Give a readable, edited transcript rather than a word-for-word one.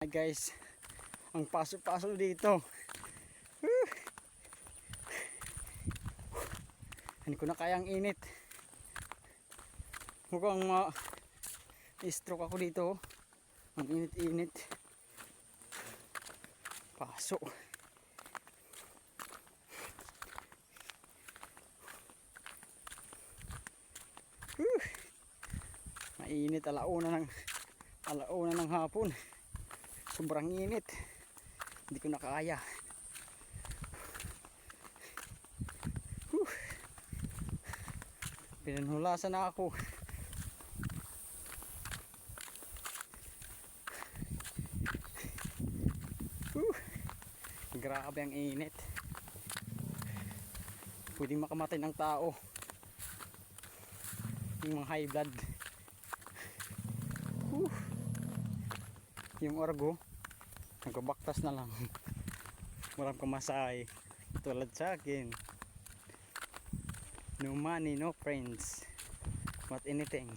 Guys, ang paso-paso dito. Hindi ko na kaya ang init. Mukhang stroke ako dito. Ang init-init. Paso. Mainit, alauna ng hapon. Sobrang init. Hindi ko na kaya. Pinanhulasan na ako. Grabe ang init. Pwedeng makamatay ng tao. Yung mga high blood. Yung orgo nagbabaktas na lang. Walang kumasay tulad sa akin. No money, no friends, but anything.